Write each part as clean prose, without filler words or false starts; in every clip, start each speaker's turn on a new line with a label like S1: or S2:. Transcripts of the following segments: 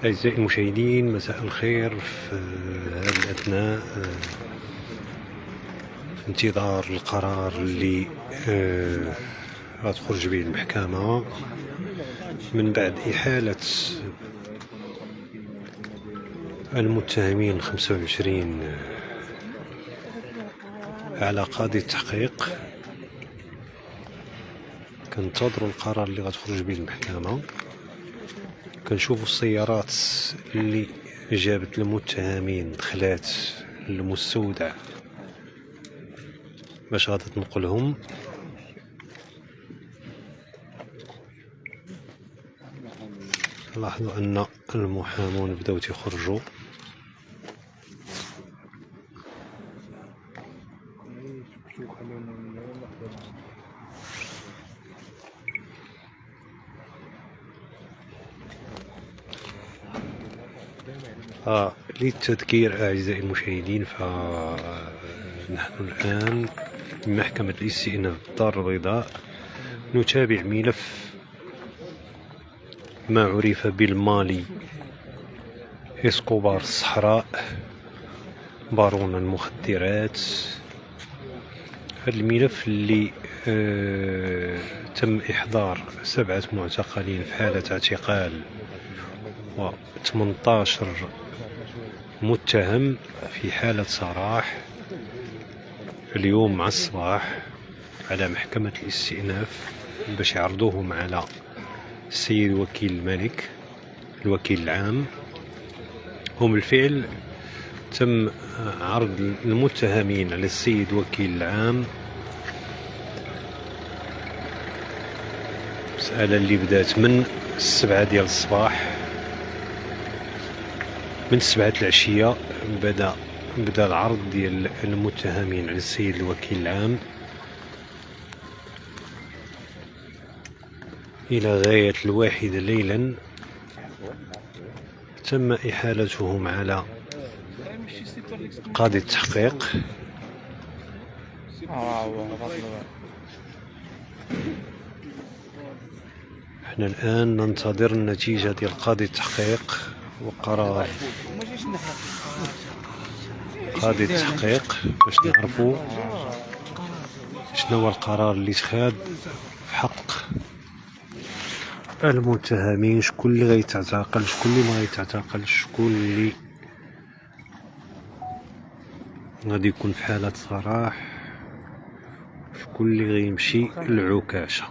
S1: أعزائي المشاهدين، مساء الخير. في هذه الأثناء في انتظار القرار اللي غتخرج به المحكمة من بعد إحالة المتهمين 25 على قاضي التحقيق. كنتظروا القرار اللي غتخرج به المحكمة. كنشوفوا السيارات اللي جابت المتهمين دخلات المستودع باش غادا تنقلهم. لاحظوا ان المحامون بداو تيخرجوا. للتذكير أعزائي المشاهدين، فنحن الآن في محكمة الاستئناف الدار البيضاء نتابع ملف ما عرف بالمالي إسكوبار الصحراء، بارون المخدرات. هذا الملف اللي تم إحضار 7 معتقلين في حالة اعتقال و18 متهم في حالة سراح اليوم مع الصباح على محكمة الاستئناف باش يعرضوهم على السيد وكيل الملك الوكيل العام. هم بالفعل تم عرض المتهمين على السيد وكيل العام، مسألة اللي بدات من 7 ديال الصباح، من 7 العشية بدا العرض ديال المتهمين على السيد الوكيل العام إلى غاية 1 ليلا. تم إحالتهم على قاضي التحقيق. احنا الآن ننتظر النتيجة ديال قاضي التحقيق وقرار قاضي التحقيق باش نعرفوا شنو هو القرار اللي اتخذ في حق المتهمين. شكون اللي غيتعتقل، شكون اللي ما غيتعتقلش، شكون اللي غادي يكون في حالة سراح، شكون اللي غيمشي للعكاشة.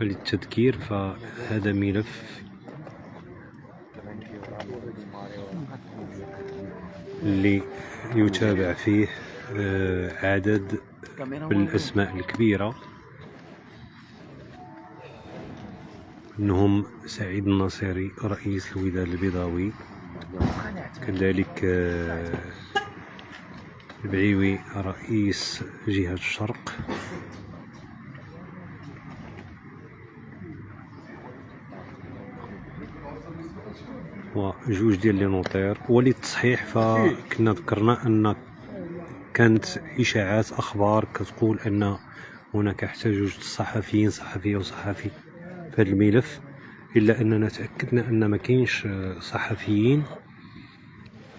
S1: للتذكير، فهذا ملف اللي يتابع فيه عدد من الأسماء الكبيرة، منهم سعيد الناصري رئيس الوداد البيضاوي، كذلك البعيوي رئيس جهة الشرق، وجوج ديال لي نوطير. وللتصحيح فكنا ذكرنا ان كانت اشاعات اخبار كتقول ان هناك احتجاج صحفيين، صحفيه وصحفي في هذا الملف، الا اننا تاكدنا ان ما كاينش صحفيين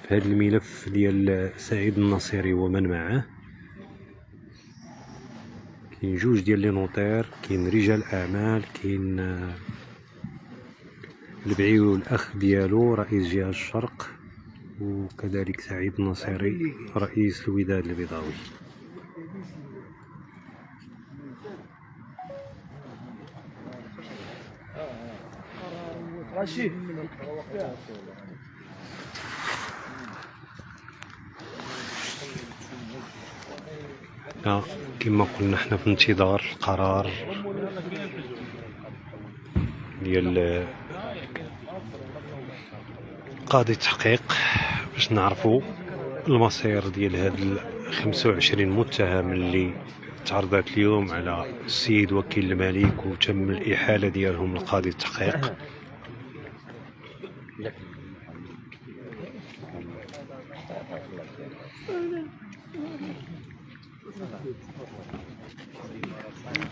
S1: في هذا الملف ديال سعيد الناصري ومن معه. كاين جوج ديال لي نوطير، كاين رجال اعمال، كاين البعيوي والاخ ديالو رئيس جهة الشرق، وكذلك سعيد الناصري رئيس الوداد البيضاوي. كما قلنا احنا في انتظار القرار ديال قاضي التحقيق باش نعرفوا المصير ديال هاد 25 متهم اللي تعرضت اليوم على السيد وكيل الملك وتم الإحالة ديالهم لقاضي التحقيق.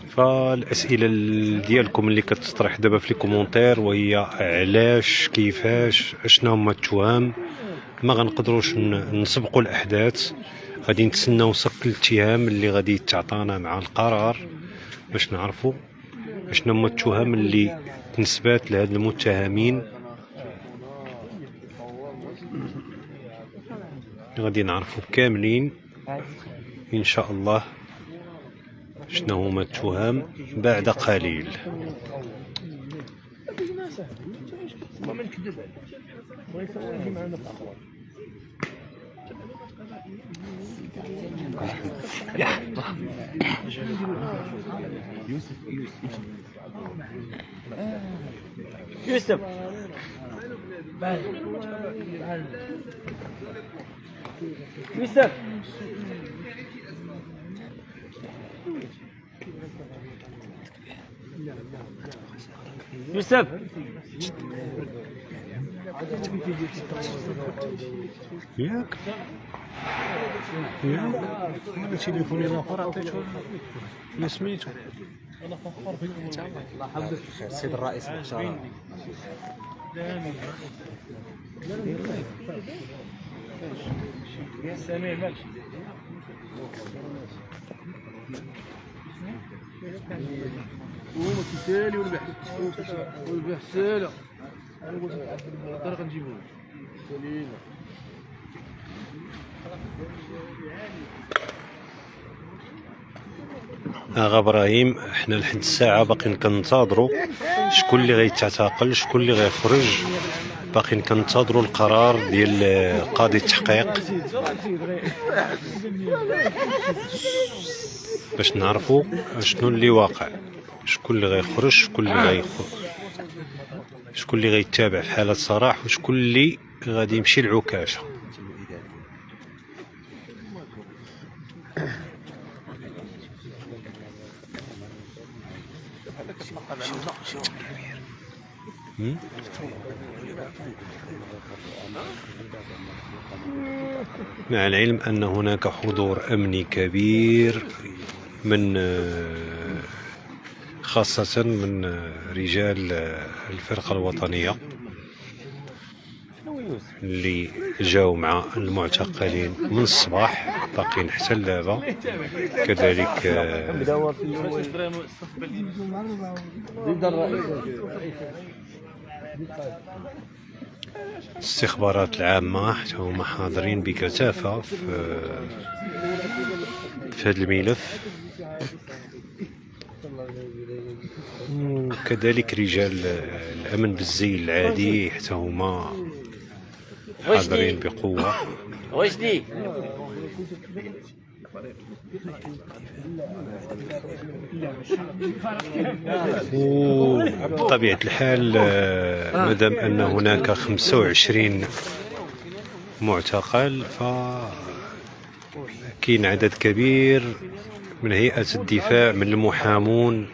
S1: فالأسئلة ديالكم اللي كتطرح دابا في الكومونتير وهي علاش، كيفاش، اشنا هما التهم. ما غنقدروش نسبقوا الأحداث، غادي نتسناو صك الاتهام اللي غادي تعطانا مع القرار باش نعرفوا اشنا هما التهم اللي تنسبات لهاد المتهمين. غادي نعرفوا كاملين ان شاء الله شنو هما التهم بعد قليل.
S2: يوسف يوسف يوسف
S1: ياك انا تليفوني الاخر عطيته سميتو.
S3: الله يحفظك السيد الرئيس محشرة.
S2: يا سميع مالك
S3: هو كيسالي والبحث سالة. انا قلت لك الطريقة نجيبوه سالينا.
S1: اغا ابراهيم، احنا لحد الساعه باقيين كنتظروا شكون اللي غيتعتقل، شكون اللي غيخرج. باقيين كنتظروا القرار ديال قاضي التحقيق باش نعرفوا شنو اللي واقع، شكون اللي غيخرج، شكون اللي غيتابع في حاله صراح، وشكون اللي غادي يمشي العكاشه. مع العلم أن هناك حضور أمني كبير من خاصة من رجال الفرقة الوطنية اللي جاوا مع المعتقلين من الصباح باقين حتى اللابا. كذلك الاستخبارات العامة هما حاضرين بكثافة في هذا الملف، وكذلك رجال الأمن بالزي العادي حتى هما حاضرين بقوة. وبطبيعة الحال مادام أن هناك 25 معتقل، فكاين عدد كبير من هيئة الدفاع من المحامون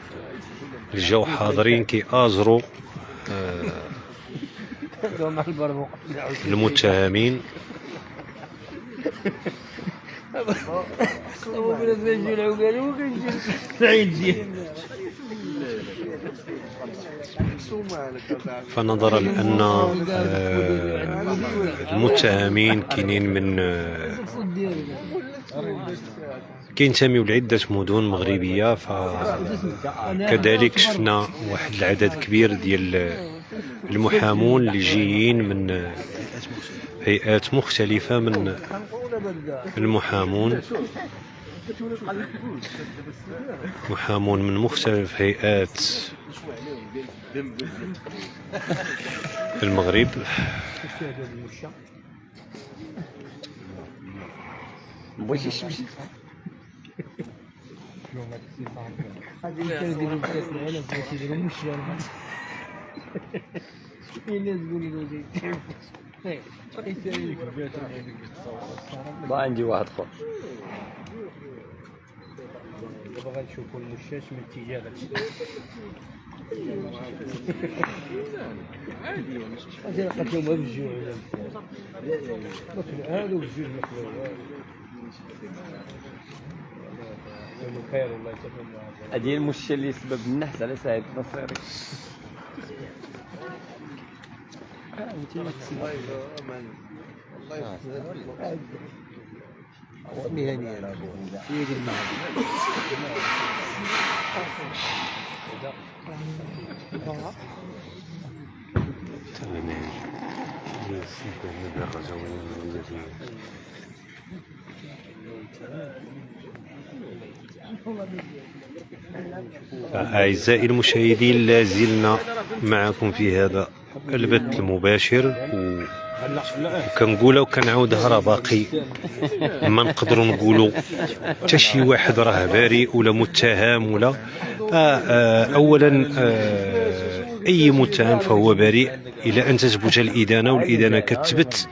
S1: اللي جاو حاضرين كيآزروا المتهمين. فنظرا لأن المتهمين كاينين من كينتميو لعدة مدن مغربية، فكذلك شفنا واحد العدد كبير ديال المحامون اللي جايين من هيئات مختلفة من المحامون، محامون من مختلف هيئات المغرب.
S3: غادي يديروا في كاس العالم كيديروا مشوار الناس يقولوا له
S2: ما عندي واحد اخر.
S3: دابا غنشوفوا المشاش من اتجاه هادشي عادي لقيتهم بجوج هادو بجوج خير والله يتفهم معاك.
S2: هادي هي المشكلة اللي سبب النحس على سعيد النصيري.
S3: مهنيا هي ديال
S1: أعزائي المشاهدين، لا زلنا معكم في هذا البث المباشر وكنقولها وكنعاودها، راه باقي ما نقدروا نقولوا حتى شي واحد راه بريء ولا متهم ولا اولا اي متهم فهو بريء الى ان تثبت الادانه، والادانه كتثبت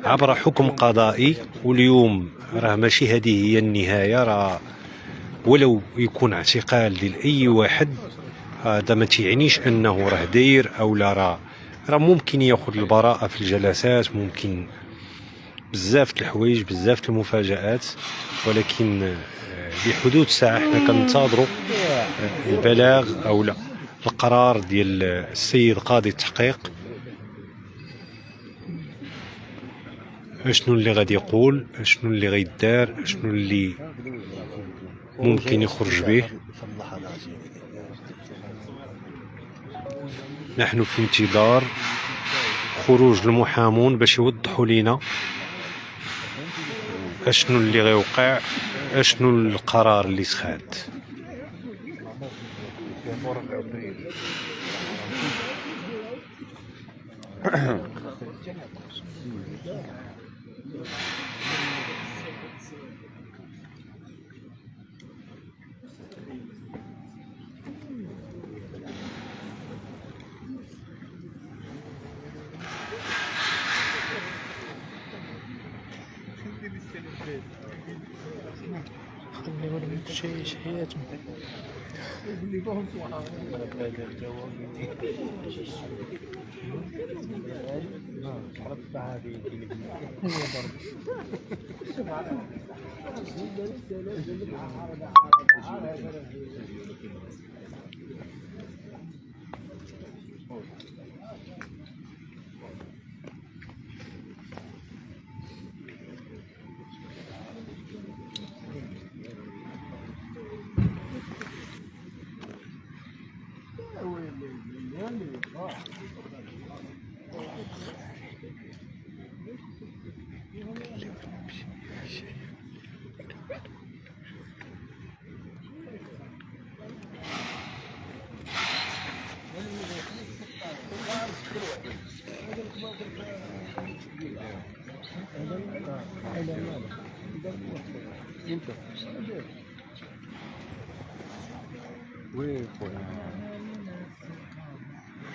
S1: عبر حكم قضائي. واليوم راه ماشي هذه هي النهايه، راه ولو يكون اعتقال ديال اي واحد هذا ما تيعنيش انه راه داير او لا، راه ممكن ياخذ البراءه في الجلسات، ممكن بزاف د الحوايج، بزاف د المفاجآت، ولكن بحدود ساعه حنا كننتظروا البلاغ او لا القرار ديال السيد قاضي التحقيق اشنو اللي غادي يقول، اشنو اللي غيدار، اشنو اللي ممكن يخرج به. نحن في انتظار خروج المحامون باش يوضحوا لنا اشنو اللي غيوقع، اشنو القرار اللي سخات.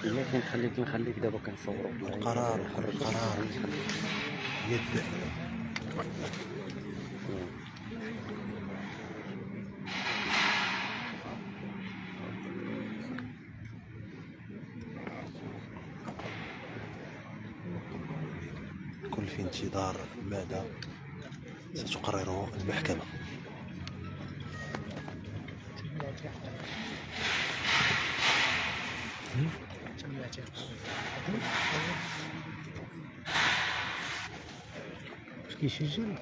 S2: لا كنخليك دابا كنصوروا
S4: القرار يد كل في انتظار ماذا ستقرره المحكمة.
S3: كيسجل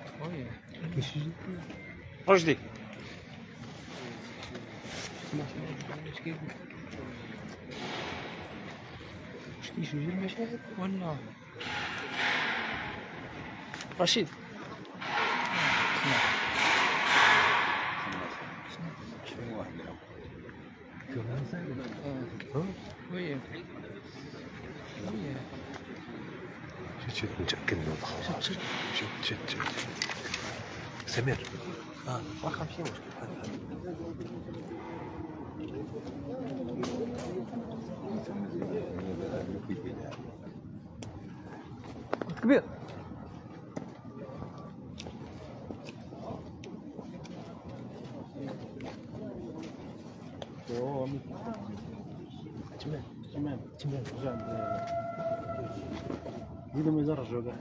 S2: رشدي
S3: واش كيسجل المشاهد ولا رشيد؟
S1: شد متأكد من الخبر. شد سمير
S4: واخا ماشي مشكل.
S2: كبير.
S3: تمام زيدوا ما يزرجوا كاع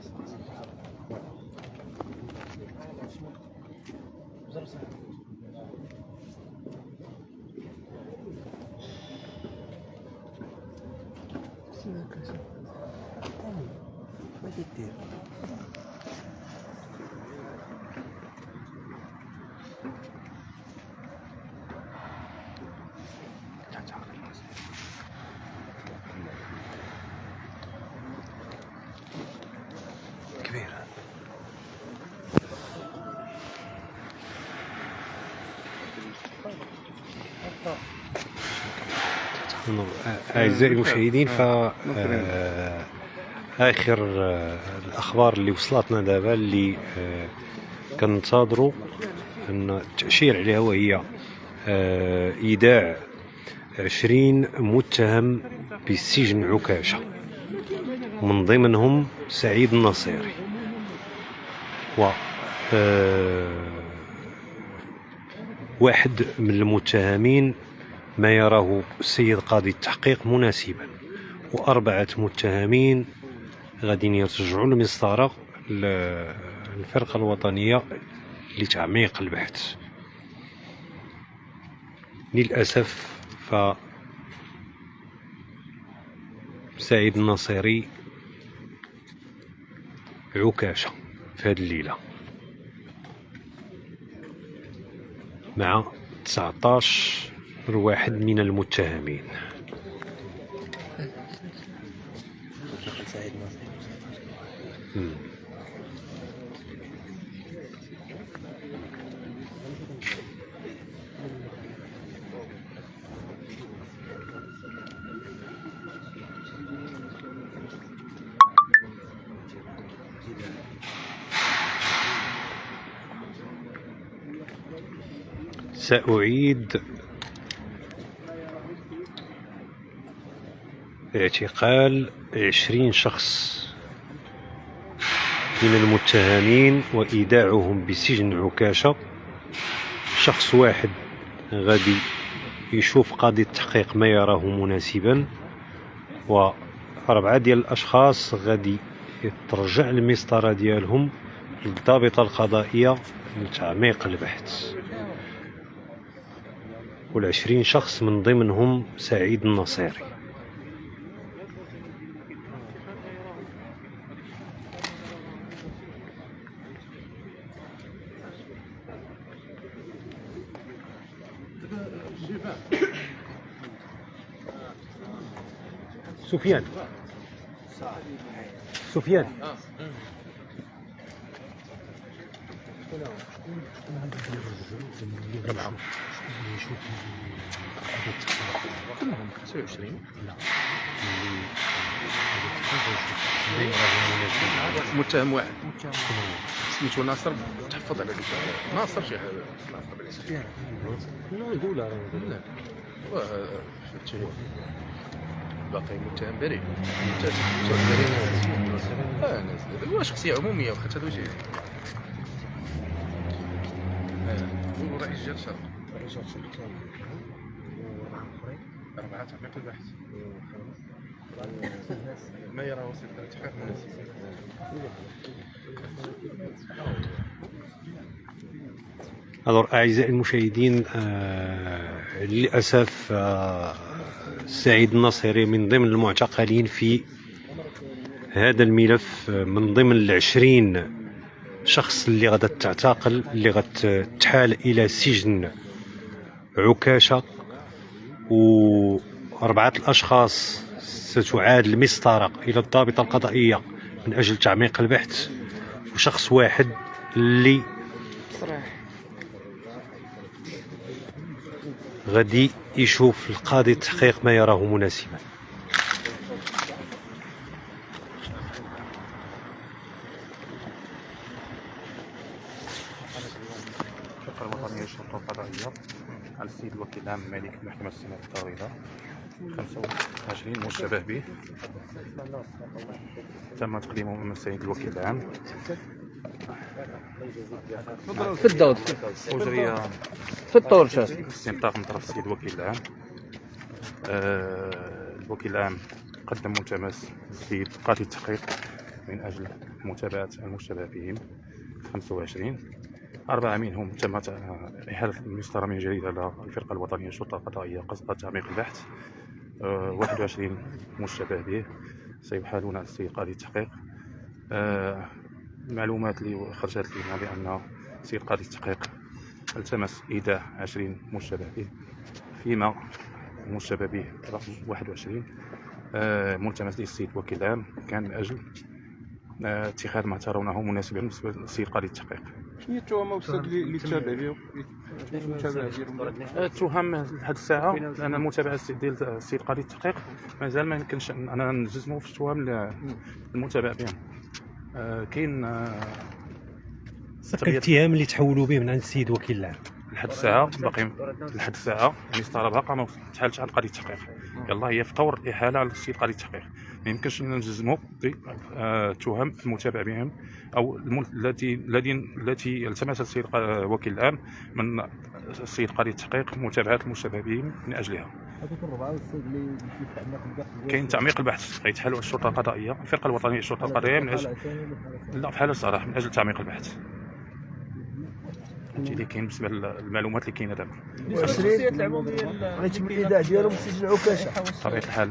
S1: كبيرة. أعزائي المشاهدين، آخر الأخبار اللي وصلتنا دابا اللي كننتظروا أن تأشير عليها، وهي إيداع 20 متهم بالسجن عكاشة، من ضمنهم سعيد النصيري. و واحد من المتهمين ما يراه السيد قاضي التحقيق مناسبا، و4 متهمين غادي يرجعوا للمسطرة الفرقة الوطنية لتعميق البحث. للأسف سعيد النصيري عكاشة في هذه الليلة مع 19 واحد من المتهمين.
S4: سعيد ناصر.
S1: سأعيد اعتقال 20 شخص من المتهمين وإيداعهم بسجن عكاشة. شخص واحد غادي يشوف قاضي التحقيق ما يراه مناسبا، و4 ديال الأشخاص غادي يترجع المسطرة ديالهم للضابطة القضائية لتعميق البحث، و20 شخص من ضمنهم سعيد النصيري. سفيان
S5: كلهم 25. متهم واحد سميتو ناصر، تحفظ على ناصر شي حاجه. ناصر
S1: لا يقول
S5: لا باقي متهم بريء. هو شخصيه عموميه وخاطر هذا وجه ورئيس جهه الشرق 4 تعميق البحث ما يرى وسيله التحقيق مناسب.
S1: أعزائي المشاهدين، للأسف سعيد النصيري من ضمن المعتقلين في هذا الملف، من ضمن 20 شخص اللي غادا تعتقل، اللي غتحال إلى سجن عكاشة، و4 الأشخاص ستعاد المسطرة إلى الضابطة القضائية من أجل تعميق البحث، وشخص واحد اللي غادي يشوف القاضي التحقيق ما يراه مناسبا.
S5: الفرقة الوطنية للشرطة القضائية على السيد الوكيل العام المالك محكمة السنة الطويلة 25 مشتبه به تم تقديمه من السيد الوكيل العام
S2: في الدود
S5: وجري
S2: في الطور شاش
S5: استنطاق من طرف السيد الوكيل العام. الوكيل العام قدم ملتمس لقاضي التحقيق من أجل متابعة المشتبه بهم 25. 4 منهم تم إحالة المسطرة من جديد على الفرقة الوطنية للشرطة القضائية قصد تعميق البحث. 21 مشتبه به سيحالون على السيد قاضي التحقيق. المعلومات اللي خرجت لنا بأن السيد قاضي التحقيق التمس إيداع 20 مشتبه به، فيما المشتبه به رقم 21 ملتمس للسيد الوكيل العام كان من أجل اتخاذ ما ترونه مناسبا بالنسبة للسيد قاضي التحقيق.
S6: شنو هي التهمه استاذ اللي تابع بهم؟
S5: التهم لحد الساعه لان المتابعه ديال السيد قاضي التحقيق مازال ما يمكنش اننا نجزموا في التهم المتابع بهم. كاين
S1: الاتهام اللي تحولوا به من عند السيد وكيل العام
S5: لحد الساعه باقي لحد الساعه المسطره باقا ما تحالتش عند قاضي التحقيق. يلا هي في طور الاحاله على السيد قاضي التحقيق، ما يمكنش نجزموا التهم المتابع بهم او التي التمس السيد وكيل العام من السيد قاضي التحقيق متابعه المشتبه بهم من اجلها.
S3: هذوك الربعه والسيد اللي تعمق البحث
S5: كاين تعميق البحث غيتحالوا الشرطه القضائيه الفرقه الوطنيه للشرطه القضائيه من اجل لا في حاله الصراحه من اجل تعميق البحث. هادشي اللي كاين بالنسبه للمعلومات اللي كاينه دابا.
S3: الشخصيات العموميه غيتم الايداع ديالهم في سجن عكاشه
S5: بطبيعه الحال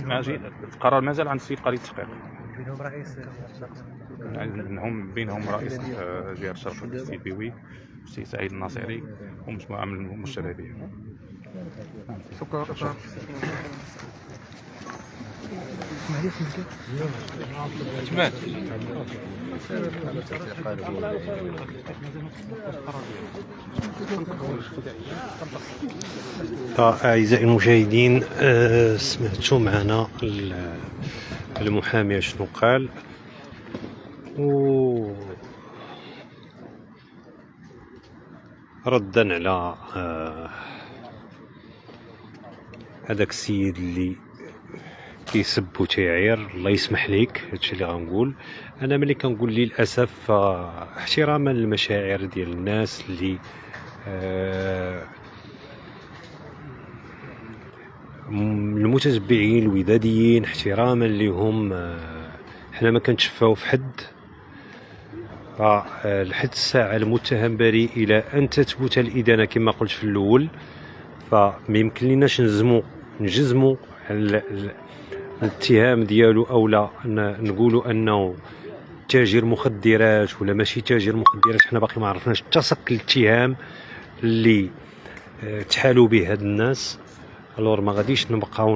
S5: ماشي القرار مازال عند السيد قاضي التحقيق.
S3: بينهم رئيس
S5: بينهم رئيس جهه الشرطه السيد بيوي والسيد سعيد الناصري ومجموعه من المشتبه بهم.
S6: شكرا.
S1: أعزائي المشاهدين، سمعتوا معنا المحامي شنو قال، ردا على هذاك السيد اللي كيسب وتيعير. الله يسمح ليك هادشي اللي غنقول انا ملي كنقول للاسف احتراما للمشاعر ديال الناس اللي المتتبعين الوداديين، احتراما لهم حنا ما كنتشفاو في حد. لحد الساعه المتهم بريء الى ان تثبت الادانه كما قلت في الاول، فما يمكن ليناش نجزموا الاتهام ديالو او لا نقولوا انه تاجر مخدرات ولا ماشي تاجر مخدرات. حنا باقي ما عرفناش تصك الاتهام اللي تحالوا به هاد الناس. الور ما غاديش نبقاو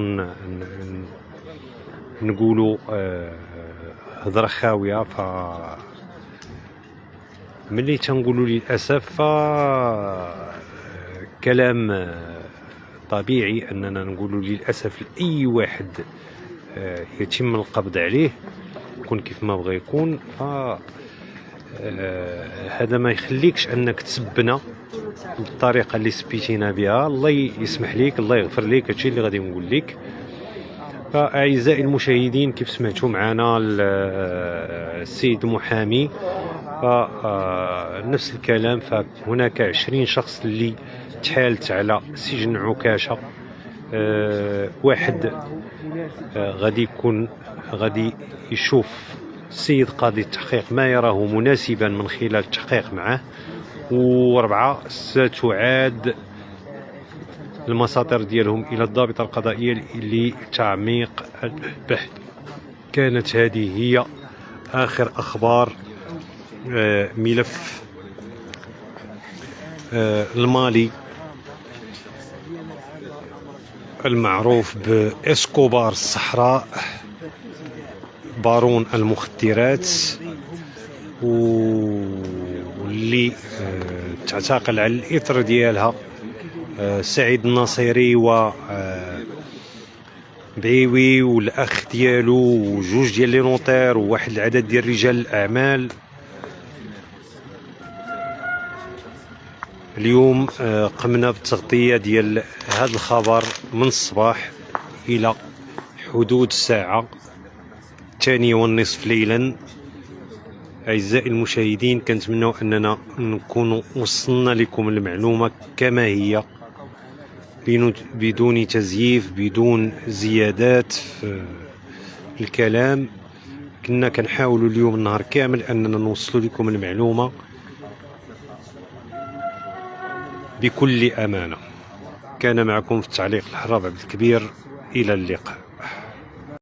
S1: نقولوا هضره خاويه. ف ملي تنقولوا للاسف كلام طبيعي اننا نقولوا للاسف لاي واحد يتم القبض عليه يكون كيف ما بغى يكون. ف هذا ما يخليكش انك تسبنا بالطريقه اللي سبيتينا بها. الله يسمح ليك، الله يغفر ليك، هادشي اللي غادي نقول لك. فاعزائي المشاهدين، كيف سمعتوا معنا السيد المحامي نفس الكلام. فهناك 20 شخص اللي تحالت على سجن عكاشه. واحد غادي يشوف السيد قاضي التحقيق ما يراه مناسبا من خلال التحقيق معه، و4 ستعاد المساطر ديالهم الى الضابطه القضائيه لتعميق البحث. كانت هذه هي اخر اخبار ملف المالي المعروف بإسكوبار الصحراء، بارون المخدرات، واللي تعتقل على الإثر ديالها سعيد الناصري و بعيوي والأخ ديالو وجوج ديال لي نوطير وواحد العدد ديال رجال الأعمال. اليوم قمنا بالتغطية ديال هذا الخبر من الصباح إلى حدود الساعة 2:30 ليلا. أعزائي المشاهدين، كنتمنوا أننا نكون وصلنا لكم المعلومة كما هي بدون تزييف، بدون زيادات في الكلام. كنا كنحاولوا اليوم النهار كامل أننا نوصلوا لكم المعلومة بكل أمانة. كان معكم في التعليق الحراب عبد الكبير، إلى اللقاء.